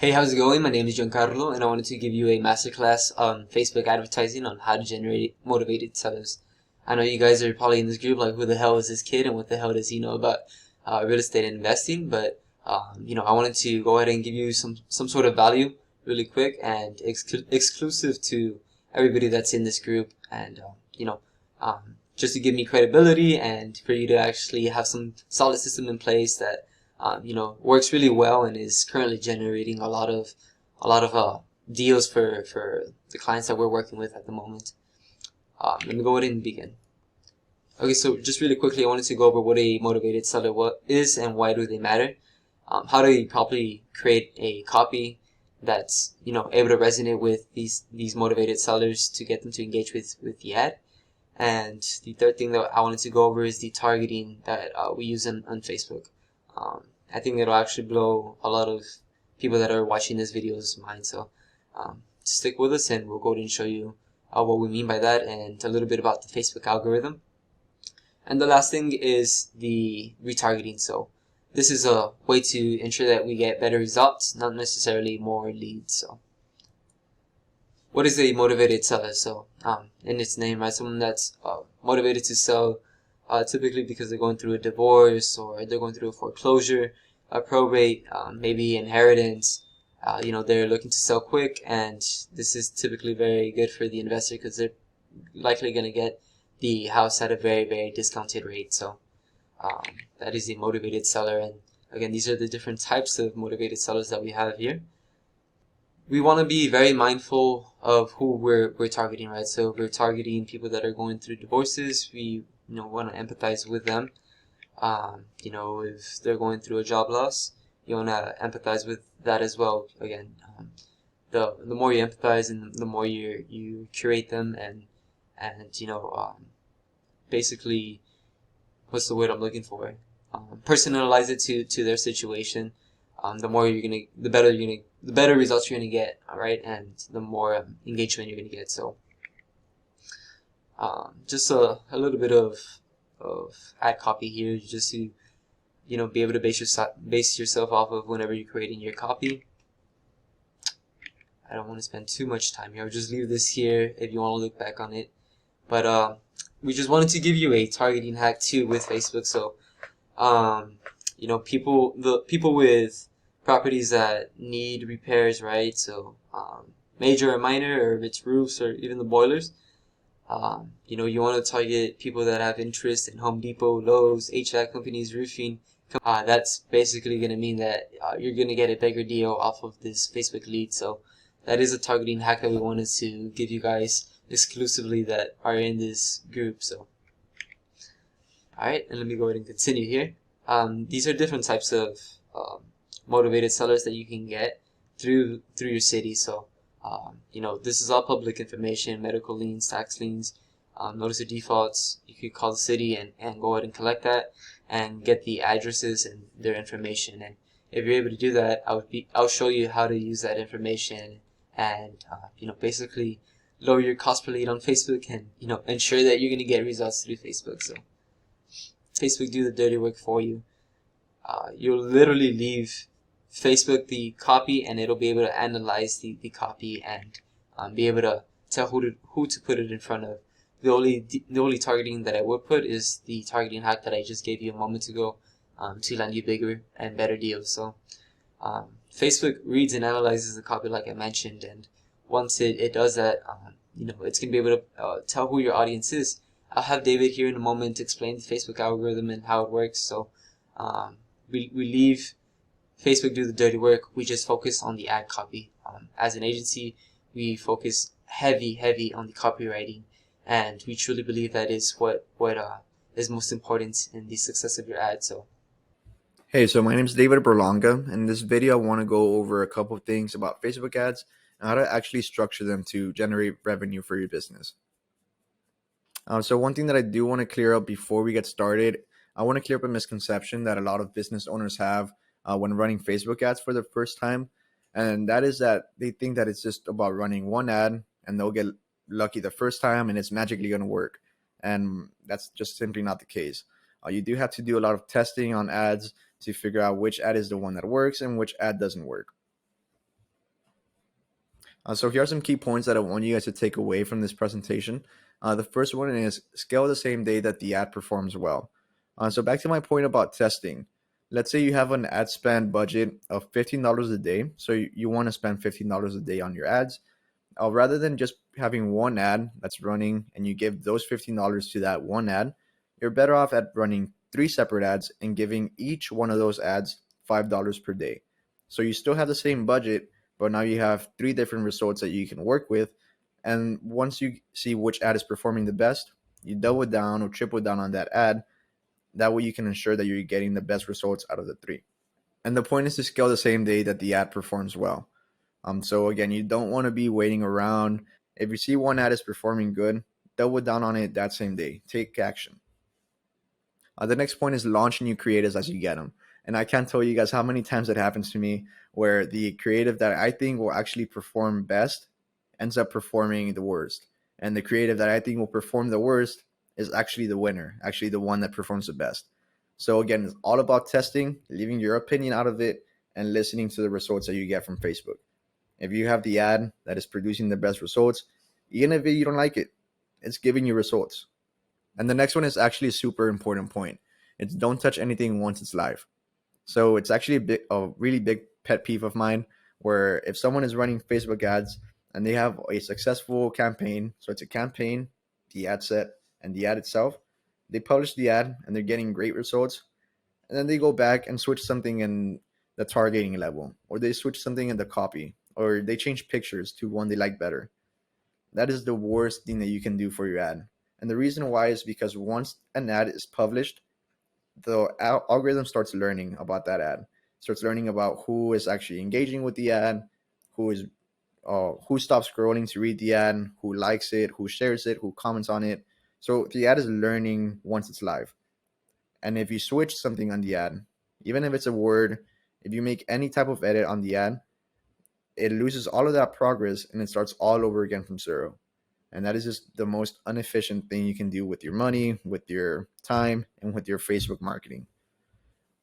Hey, how's it going? My name is Giancarlo, and I wanted to give you a masterclass on Facebook advertising on how to generate motivated sellers. I know you guys are probably in this group like, who the hell is this kid, and what the hell does he know about real estate investing? But I wanted to go ahead and give you some sort of value really quick and exclusive to everybody that's in this group, and just to give me credibility and for you to actually have some solid system in place that works really well and is currently generating a lot of deals for the clients that we're working with at the moment. Let me go ahead and begin. Okay, so just really quickly, I wanted to go over what a motivated seller is and why do they matter. How do you properly create a copy that's able to resonate with these motivated sellers to get them to engage with the ad. And the third thing that I wanted to go over is the targeting that we use on Facebook. I think it'll actually blow a lot of people that are watching this video's mind. So stick with us and we'll go ahead and show you what we mean by that and a little bit about the Facebook algorithm. And the last thing is the retargeting. So this is a way to ensure that we get better results, not necessarily more leads. So what is a motivated seller? So in its name, right, someone that's motivated to sell typically because they're going through a divorce or they're going through a foreclosure, a probate, maybe inheritance. They're looking to sell quick, and this is typically very good for the investor because they're likely going to get the house at a very, very discounted rate. So that is the motivated seller. And again, these are the different types of motivated sellers that we have here. We want to be very mindful of who we're targeting, right? So if we're targeting people that are going through divorces, we want to empathize with them. If they're going through a job loss, you want to empathize with that as well. Again, the more you empathize and the more you curate them and basically, what's the word I'm looking for? Personalize it to their situation. The better results you're gonna get, all right, and the more engagement you're gonna get. So, just a little bit of ad copy here, just to be able to base yourself off of whenever you're creating your copy. I don't want to spend too much time here. I'll just leave this here if you want to look back on it. But we just wanted to give you a targeting hack too with Facebook. So, people with properties that need repairs, right? So major or minor, or if it's roofs or even the boilers. You want to target people that have interest in Home Depot, Lowe's, HVAC companies, roofing. That's basically going to mean that you're going to get a bigger deal off of this Facebook lead. So that is a targeting hack that we wanted to give you guys exclusively that are in this group. So, alright, and let me go ahead and continue here. These are different types of motivated sellers that you can get through your city. So this is all public information: medical liens, tax liens, notice of defaults. You could call the city and go ahead and collect that and get the addresses and their information. And if you're able to do that, I'll show you how to use that information and basically lower your cost per lead on Facebook and ensure that you're going to get results through Facebook. So Facebook do the dirty work for you. You'll literally leave Facebook the copy, and it'll be able to analyze the copy and be able to tell who to put it in front of. The only targeting that I would put is the targeting hack that I just gave you a moment ago to land you bigger and better deals. So Facebook reads and analyzes the copy like I mentioned, and once it does that, it's going to be able to tell who your audience is. I'll have David here in a moment to explain the Facebook algorithm and how it works. So we leave Facebook do the dirty work. We just focus on the ad copy. As an agency, we focus heavy on the copywriting, and we truly believe that is what is most important in the success of your ad. So, Hey, so my name is David Berlanga. In this video, I want to go over a couple of things about Facebook ads and how to actually structure them to generate revenue for your business. So one thing that I do want to clear up before we get started, I want to clear up a misconception that a lot of business owners have when running Facebook ads for the first time. And that is that they think that it's just about running one ad and they'll get lucky the first time and it's magically going to work. And that's just simply not the case. You do have to do a lot of testing on ads to figure out which ad is the one that works and which ad doesn't work. So here are some key points that I want you guys to take away from this presentation. The first one is scale the same day that the ad performs well. So back to my point about testing. Let's say you have an ad spend budget of $15 a day. So you want to spend $15 a day on your ads. Rather than just having one ad that's running and you give those $15 to that one ad, you're better off at running 3 separate ads and giving each one of those ads $5 per day. So you still have the same budget, but now you have 3 different results that you can work with. And once you see which ad is performing the best, you double down or triple down on that ad. That way you can ensure that you're getting the best results out of the 3. And the point is to scale the same day that the ad performs well. So again, you don't want to be waiting around. If you see one ad is performing good, double down on it that same day. Take action. The next point is launch new creatives as you get them. And I can't tell you guys how many times it happens to me where the creative that I think will actually perform best ends up performing the worst. And the creative that I think will perform the worst is actually the winner, actually the one that performs the best. So again, it's all about testing, leaving your opinion out of it, and listening to the results that you get from Facebook. If you have the ad that is producing the best results, even if you don't like it, it's giving you results. And the next one is actually a super important point. It's don't touch anything once it's live. So it's actually a really big pet peeve of mine where if someone is running Facebook ads and they have a successful campaign, so it's a campaign, the ad set, and the ad itself, they publish the ad and they're getting great results. And then they go back and switch something in the targeting level, or they switch something in the copy, or they change pictures to one they like better. That is the worst thing that you can do for your ad. And the reason why is because once an ad is published, the algorithm starts learning about that ad, starts learning about who is actually engaging with the ad, who stops scrolling to read the ad, who likes it, who shares it, who comments on it. So the ad is learning once it's live. And if you switch something on the ad, even if it's a word, if you make any type of edit on the ad, it loses all of that progress and it starts all over again from zero. And that is just the most inefficient thing you can do with your money, with your time, and with your Facebook marketing.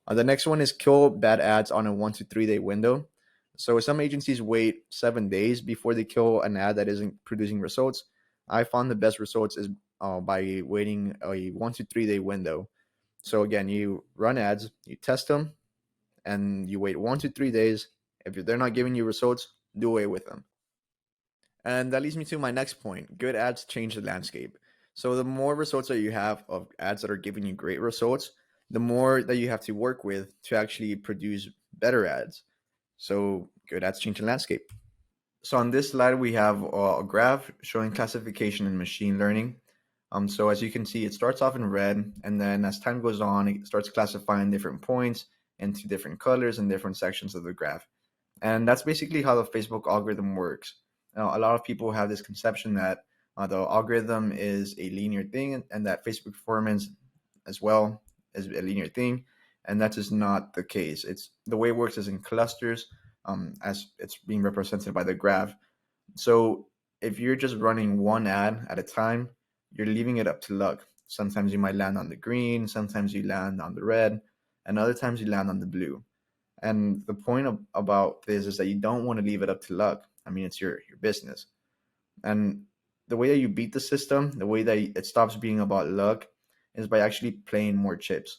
The next one is kill bad ads on a 1 to 3 day window. So some agencies wait 7 days before they kill an ad that isn't producing results. I found the best results is by waiting a 1 to 3 day window. So again, you run ads, you test them, and you wait 1 to 3 days. If they're not giving you results, do away with them. And that leads me to my next point. Good ads change the landscape. So the more results that you have of ads that are giving you great results, the more that you have to work with to actually produce better ads. So good ads change the landscape. So on this slide, we have a graph showing classification and machine learning. So as you can see, it starts off in red, and then as time goes on, it starts classifying different points into different colors and different sections of the graph. And that's basically how the Facebook algorithm works. Now, a lot of people have this conception that the algorithm is a linear thing and that Facebook performance as well is a linear thing. And that is not the case. It's the way it works is in clusters, as it's being represented by the graph. So if you're just running one ad at a time, you're leaving it up to luck. Sometimes you might land on the green, sometimes you land on the red, and other times you land on the blue. And the point about this is that you don't want to leave it up to luck. I mean, it's your business. And the way that you beat the system, the way that it stops being about luck, is by actually playing more chips.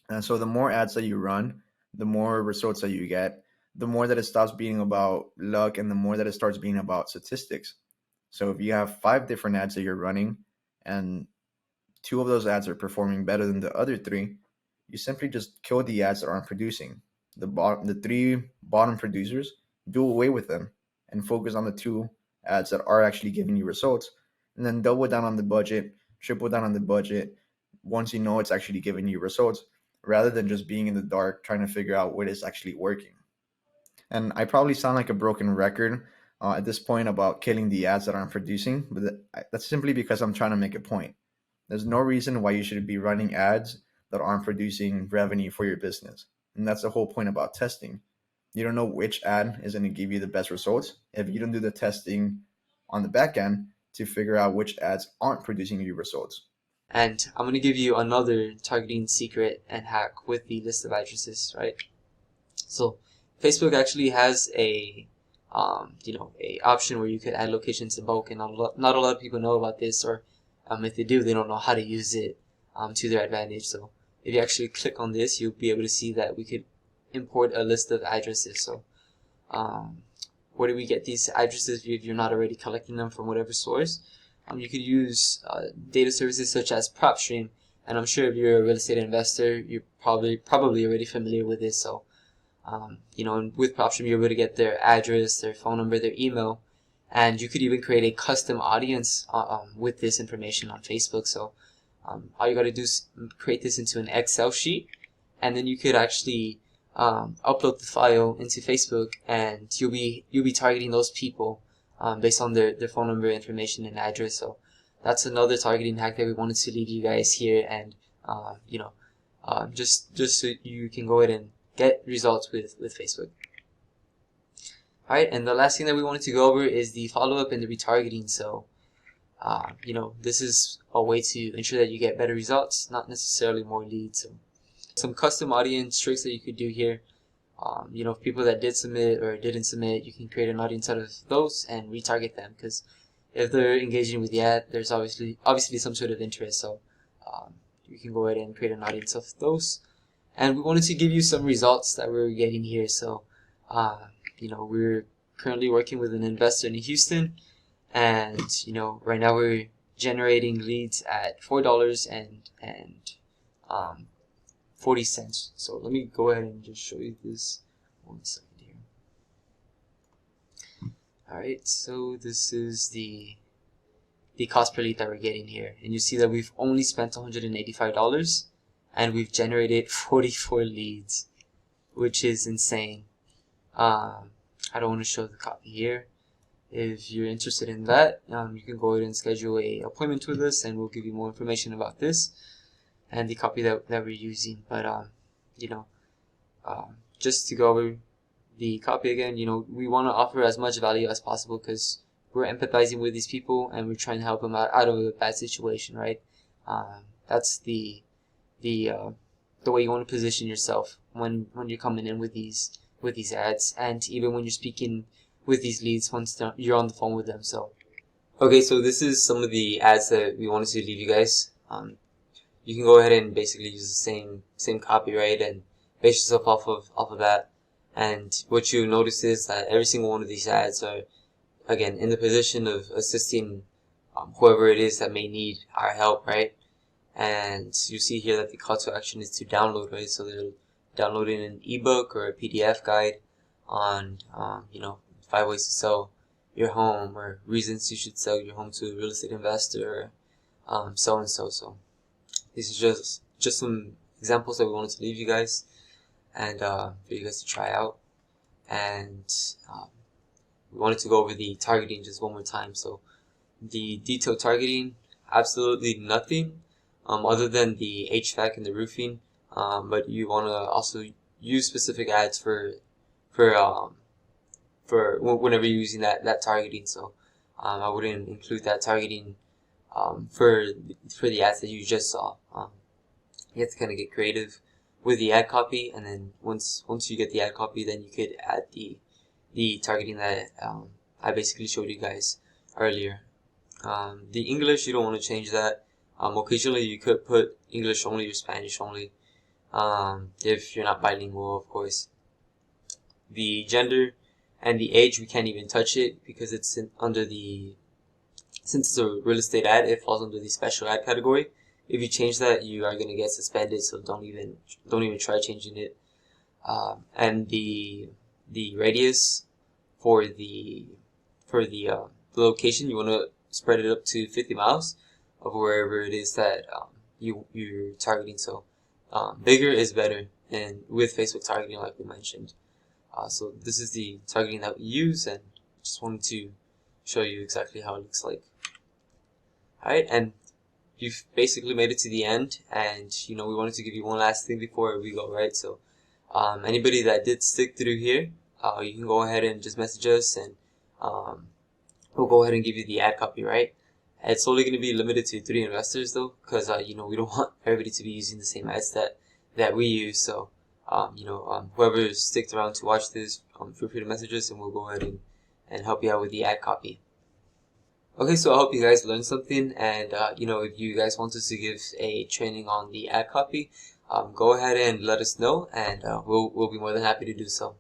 And so the more ads that you run, the more results that you get, the more that it stops being about luck and the more that it starts being about statistics. So if you have 5 different ads that you're running and 2 of those ads are performing better than the other 3, you simply just kill the ads that aren't producing. The 3 bottom producers, do away with them and focus on the 2 ads that are actually giving you results, and then double down on the budget, triple down on the budget once you know it's actually giving you results, rather than just being in the dark trying to figure out what is actually working. And I probably sound like a broken record at this point about killing the ads that aren't producing, but that's simply because I'm trying to make a point. There's no reason why you should be running ads that aren't producing revenue for your business. And that's the whole point about testing. You don't know which ad is going to give you the best results if you don't do the testing on the back end to figure out which ads aren't producing you results. And I'm going to give you another targeting secret and hack with the list of addresses, right? So Facebook actually has a you know, a option where you could add locations in bulk, and not a lot of people know about this, or if they do, they don't know how to use it to their advantage. So if you actually click on this, you'll be able to see that we could import a list of addresses. So where do we get these addresses if you're not already collecting them from whatever source? You could use data services such as PropStream, and I'm sure if you're a real estate investor, you're probably already familiar with this. So you know, and with PropStream, you're able to get their address, their phone number, their email, and you could even create a custom audience with this information on Facebook. So all you got to do is create this into an Excel sheet, and then you could actually upload the file into Facebook, and you'll be targeting those people based on their phone number, information, and address. So that's another targeting hack that we wanted to leave you guys here, and you know, just so you can go ahead and get results with Facebook. Alright, and the last thing that we wanted to go over is the follow-up and the retargeting. So you know, this is a way to ensure that you get better results, not necessarily more leads. So some custom audience tricks that you could do here. You know, people that did submit or didn't submit, you can create an audience out of those and retarget them, because if they're engaging with the ad, there's obviously some sort of interest. So you can go ahead and create an audience of those. And we wanted to give you some results that we're getting here. So you know, we're currently working with an investor in Houston, and you know, right now we're generating leads at $4.40. So let me go ahead and just show you this 1 second here. Alright, so this is the cost per lead that we're getting here, and you see that we've only spent $185 and we've generated 44 leads, which is insane. I don't want to show the copy here. If you're interested in that, you can go ahead and schedule a appointment with us, and we'll give you more information about this and the copy that we're using. But you know, just to go over the copy again, you know, we want to offer as much value as possible, because we're empathizing with these people and we're trying to help them out of a bad situation, right? That's the way you want to position yourself when you're coming in with these ads, and even when you're speaking with these leads once you're on the phone with them. So okay, so this is some of the ads that we wanted to leave you guys. You can go ahead and basically use the same copyright and base yourself off of that. And what you notice is that every single one of these ads are, again, in the position of assisting whoever it is that may need our help, right? And you see here that the call to action is to download, right? So they're downloading an ebook or a PDF guide on you know, 5 ways to sell your home, or reasons you should sell your home to a real estate investor, or so and so. So these are just some examples that we wanted to leave you guys, and for you guys to try out. And we wanted to go over the targeting just one more time. So the detailed targeting, absolutely nothing other than the HVAC and the roofing, but you want to also use specific ads for whenever you're using that targeting. So I wouldn't include that targeting for the ads that you just saw. You have to kind of get creative with the ad copy, and then once you get the ad copy, then you could add the targeting that I basically showed you guys earlier. The English, you don't want to change that. Occasionally you could put English only or Spanish only, if you're not bilingual, of course. The gender and the age, we can't even touch it, because it's since it's a real estate ad, it falls under the special ad category. If you change that, you are going to get suspended, so don't even try changing it. And the radius for the location, you want to spread it up to 50 miles of wherever it is that you're targeting. So bigger is better, and with Facebook targeting, like we mentioned. So this is the targeting that we use, and just wanted to show you exactly how it looks like. Alright, and you've basically made it to the end, and you know, we wanted to give you one last thing before we go, right? So anybody that did stick through here, you can go ahead and just message us, and we'll go ahead and give you the ad copy, right? It's only going to be limited to 3 investors though, because you know, we don't want everybody to be using the same ads that we use. So you know, whoever sticked around to watch this, feel free to message us, and we'll go ahead and help you out with the ad copy. Okay, so I hope you guys learned something, and if you guys want us to give a training on the ad copy, go ahead and let us know, and we'll be more than happy to do so.